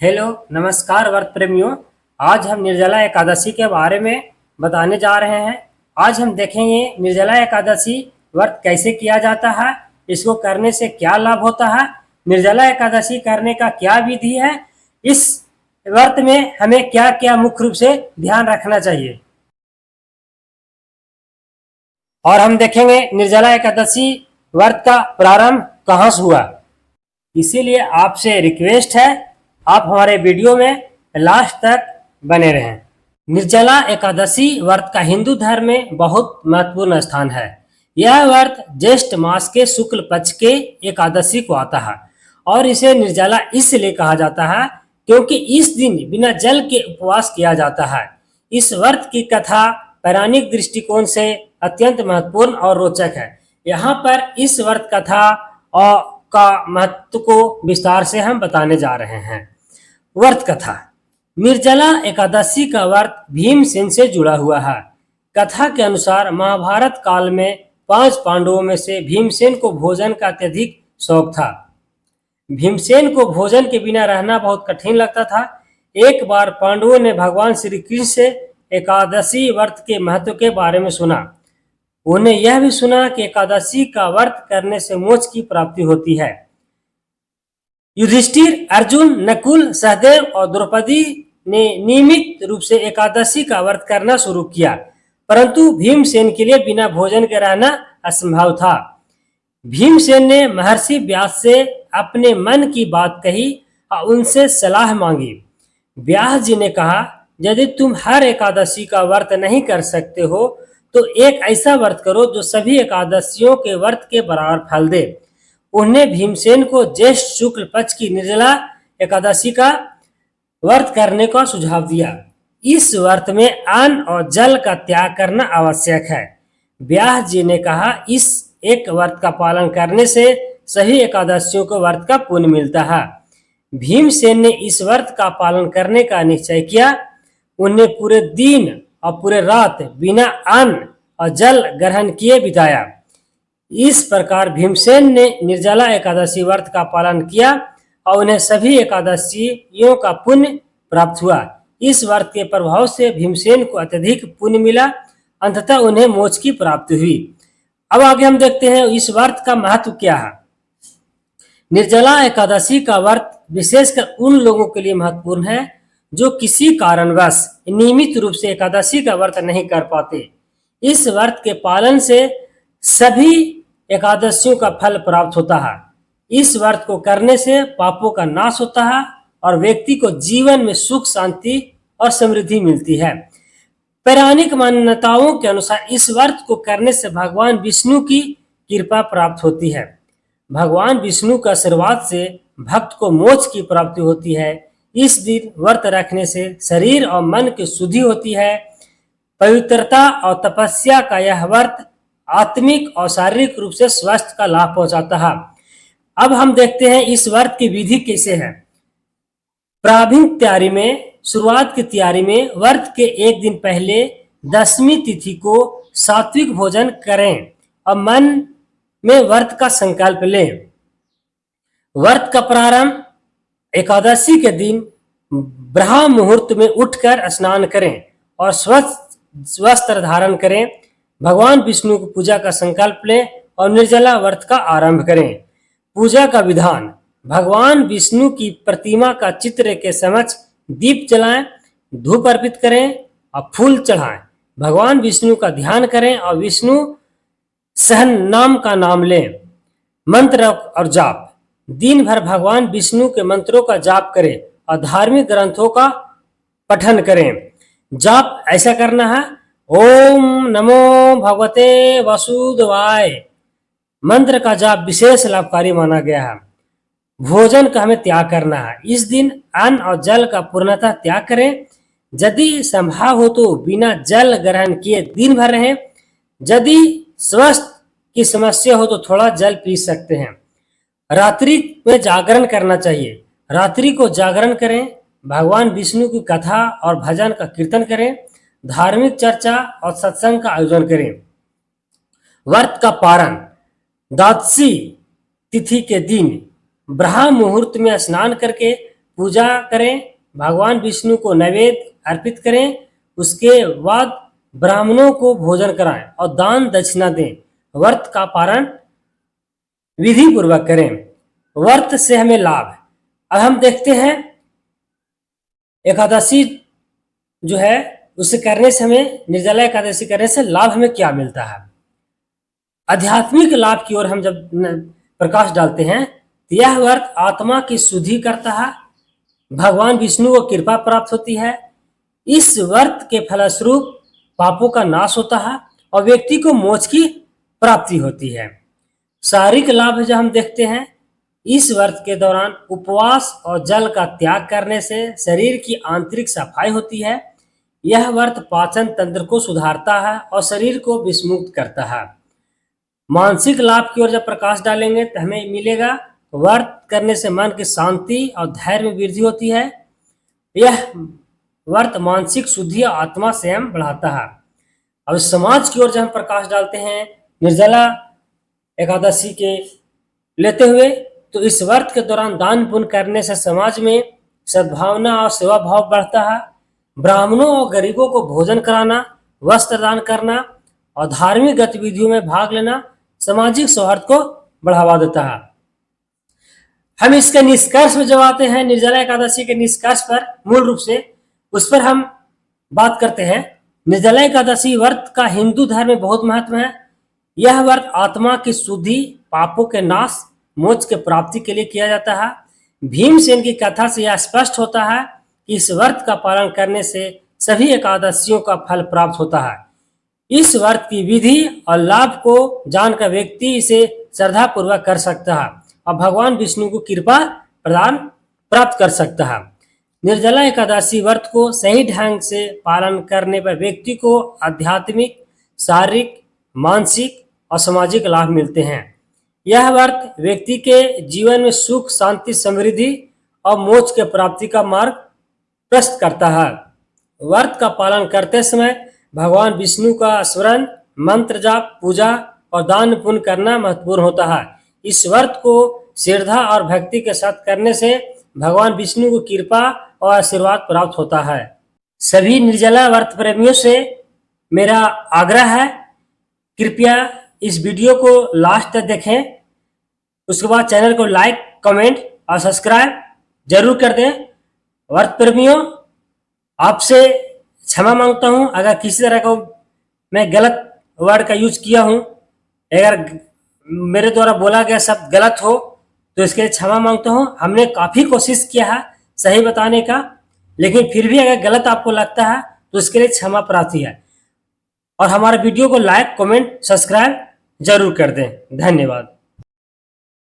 Hello नमस्कार व्रत प्रेमियों। आज हम निर्जला एकादशी के बारे में बताने जा रहे हैं। आज हम देखेंगे निर्जला एकादशी व्रत कैसे किया जाता है, इसको करने से क्या लाभ होता है, निर्जला एकादशी करने का क्या विधि है, इस व्रत में हमें क्या क्या मुख्य रूप से ध्यान रखना चाहिए। और हम देखेंगे निर्जला एकादशी व्रत का प्रारंभ कहाँ से हुआ। इसीलिए आपसे रिक्वेस्ट है, आप हमारे वीडियो में लास्ट तक बने रहें। निर्जला एकादशी व्रत का हिंदू धर्म में बहुत महत्वपूर्ण स्थान है। यह व्रत ज्येष्ठ मास के शुक्ल पक्ष के एकादशी को आता है और इसे निर्जला इसलिए कहा जाता है क्योंकि इस दिन बिना जल के उपवास किया जाता है। इस व्रत की कथा पौराणिक दृष्टिकोण से अत्यंत महत्वपूर्ण और रोचक है। यहाँ पर इस व्रत कथा और का महत्व को विस्तार से हम बताने जा रहे हैं। व्रत कथा। निर्जला एकादशी का व्रत भीमसेन से जुड़ा हुआ है। कथा के अनुसार महाभारत काल में 5 पांडवों में से भीमसेन को भोजन का अत्यधिक शौक था। भीमसेन को भोजन के बिना रहना बहुत कठिन लगता था। एक बार पांडवों ने भगवान श्री कृष्ण से एकादशी व्रत के महत्व के बारे में सुना। उन्हें यह भी सुना कि एकादशी का व्रत करने से मोक्ष की प्राप्ति होती है। युधिष्ठिर, अर्जुन, नकुल, सहदेव और द्रौपदी ने नियमित रूप से एकादशी का व्रत करना शुरू किया, परंतु भीमसेन के लिए बिना भोजन के रहना असंभव था। भीमसेन ने महर्षि व्यास से अपने मन की बात कही और उनसे सलाह मांगी। व्यास जी ने कहा, यदि तुम हर एकादशी का व्रत नहीं कर सकते हो तो एक ऐसा व्रत करो जो सभी एकादशियों के व्रत के बराबर फल दे। उन्हें भीमसेन को ज्येष्ठ शुक्ल पक्ष की निर्जला एकादशी का व्रत करने का सुझाव दिया। इस व्रत में अन्न और जल का त्याग करना आवश्यक है। व्यास जी ने कहा, इस एक व्रत का पालन करने से सभी एकादशियों को व्रत का पुण्य मिलता है। भीमसेन ने इस व्रत का पालन करने का निश्चय किया। उन्हें पूरे दिन और पूरे रात बिना अन्न और जल ग्रहण किए बिताया। इस प्रकार भीमसेन ने निर्जला एकादशी व्रत का पालन किया और उन्हें सभी एकादशियों का पुण्य प्राप्त हुआ। इस व्रत के प्रभाव से भीमसेन को अत्यधिक पुण्य मिला। अंततः उन्हें मोक्ष की प्राप्ति हुई। अब आगे हम देखते हैं इस व्रत का महत्व क्या है। निर्जला एकादशी का व्रत विशेषकर उन लोगों के लिए महत्वपूर्ण है जो किसी कारणवश नियमित रूप से एकादशी का व्रत नहीं कर पाते। इस व्रत के पालन से सभी एकादशियों का फल प्राप्त होता है। इस व्रत को करने से पापों का नाश होता है और व्यक्ति को जीवन में सुख, शांति और समृद्धि मिलती है। पौराणिक मान्यताओं के अनुसार इस व्रत को करने से भगवान विष्णु की कृपा प्राप्त होती है। भगवान विष्णु के आशीर्वाद से भक्त को मोक्ष की प्राप्ति होती है। इस दिन व्रत रखने से शरीर और मन की शुद्धि होती है। पवित्रता और तपस्या का यह व्रत आत्मिक और शारीरिक रूप से स्वास्थ्य का लाभ पहुंचाता है। अब हम देखते हैं इस व्रत की विधि कैसे है। प्रारंभिक तैयारी में, शुरुआत की तैयारी में व्रत के एक दिन पहले 10वीं तिथि को सात्विक भोजन करें और मन में व्रत का संकल्प लें। व्रत का प्रारंभ एकादशी के दिन ब्रह्म मुहूर्त में उठकर स्नान करें और स्वच्छ वस्त्र धारण करें। भगवान विष्णु की पूजा का संकल्प लें और निर्जला व्रत का आरंभ करें। पूजा का विधान: भगवान विष्णु की प्रतिमा का चित्र के समक्ष दीप जलाएं, धूप अर्पित करें और फूल चढ़ाएं। भगवान विष्णु का ध्यान करें और विष्णु सहन नाम का नाम लें। मंत्र और जाप: दिन भर भगवान विष्णु के मंत्रों का जाप करें और धार्मिक ग्रंथों का पठन करें। जाप ऐसा करना है: ओम नमो भगवते वासुदेवाय। मंत्र का जाप विशेष लाभकारी माना गया है। भोजन का हमें त्याग करना है। इस दिन अन्न और जल का पूर्णतः त्याग करें। यदि संभव हो तो बिना जल ग्रहण किए दिन भर रहें। यदि स्वास्थ्य की समस्या हो तो थोड़ा जल पी सकते हैं। रात्रि में जागरण करना चाहिए। रात्रि को जागरण करें, भगवान विष्णु की कथा और भजन का कीर्तन करें, धार्मिक चर्चा और सत्संग का आयोजन करें। व्रत का पारण: द्वादशी तिथि के दिन ब्रह्म मुहूर्त में स्नान करके पूजा करें, भगवान विष्णु को नैवेद्य अर्पित करें, उसके बाद ब्राह्मणों को भोजन कराएं और दान दक्षिणा दें। व्रत का पारण विधि पूर्वक करें। व्रत से हमें लाभ है। अब हम देखते हैं एकादशी जो है उसे करने से हमें, निर्जला एकादशी करने से लाभ हमें क्या मिलता है। आध्यात्मिक लाभ की ओर हम जब प्रकाश डालते हैं तो यह व्रत आत्मा की शुद्धि करता है, भगवान विष्णु को कृपा प्राप्त होती है। इस व्रत के फलस्वरूप पापों का नाश होता है और व्यक्ति को मोक्ष की प्राप्ति होती है। शारीरिक लाभ जो हम देखते हैं, इस व्रत के दौरान उपवास और जल का त्याग करने से शरीर की आंतरिक सफाई होती है। यह व्रत पाचन तंत्र को सुधारता है और शरीर को विषमुक्त करता है। मानसिक लाभ की ओर जब प्रकाश डालेंगे तो हमें मिलेगा व्रत करने से मन की शांति और धैर्य में वृद्धि होती है। यह व्रत मानसिक शुद्धि और आत्मा संयम बढ़ाता है। अब समाज की ओर जब हम प्रकाश डालते हैं निर्जला एकादशी के लेते हुए, तो इस व्रत के दौरान दान पुण्य करने से समाज में सद्भावना और सेवा भाव बढ़ता है। ब्राह्मणों और गरीबों को भोजन कराना, वस्त्र दान करना और धार्मिक गतिविधियों में भाग लेना सामाजिक सौहार्द को बढ़ावा देता है। हम इसके निष्कर्ष में जब आते हैं, निर्जला एकादशी के निष्कर्ष पर, मूल रूप से उस पर हम बात करते हैं। निर्जला एकादशी व्रत का हिंदू धर्म में बहुत महत्व है। यह व्रत आत्मा की शुद्धि, पापों के नाश, मोक्ष के प्राप्ति के लिए किया जाता है। भीमसेन की कथा से यह स्पष्ट होता है कि इस व्रत का पालन करने से सभी एकादशियों का फल प्राप्त होता है। इस व्रत की विधि और लाभ को जानकर व्यक्ति इसे श्रद्धा पूर्वक कर सकता है और भगवान विष्णु को कृपा प्रदान प्राप्त कर सकता है। निर्जला एकादशी व्रत को सही ढंग से पालन करने पर व्यक्ति को आध्यात्मिक, शारीरिक, मानसिक और सामाजिक लाभ मिलते हैं। यह व्रत व्यक्ति के जीवन में सुख, शांति, समृद्धि और मोक्ष के प्राप्ति का मार्ग प्रशस्त करता है। व्रत का पालन करते समय भगवान विष्णु का स्मरण, मंत्र जाप, पूजा और दान पुण्य करना महत्वपूर्ण होता है। इस व्रत को श्रद्धा और भक्ति के साथ करने से भगवान विष्णु को कृपा और आशीर्वाद प्राप्त होता है। सभी निर्जला व्रत प्रेमियों से मेरा आग्रह है, कृपया इस वीडियो को लास्ट तक देखें। उसके बाद चैनल को लाइक, कमेंट और सब्सक्राइब जरूर कर दें। व्रत प्रेमियों, आपसे क्षमा मांगता हूं अगर किसी तरह का मैं गलत वर्ड का यूज किया हूं। अगर मेरे द्वारा बोला गया शब्द गलत हो तो इसके लिए क्षमा मांगता हूं। हमने काफ़ी कोशिश किया है सही बताने का, लेकिन फिर भी अगर गलत आपको लगता है तो इसके लिए क्षमा प्रार्थी है। और हमारे वीडियो को लाइक, कमेंट, सब्सक्राइब जरूर कर दें। धन्यवाद।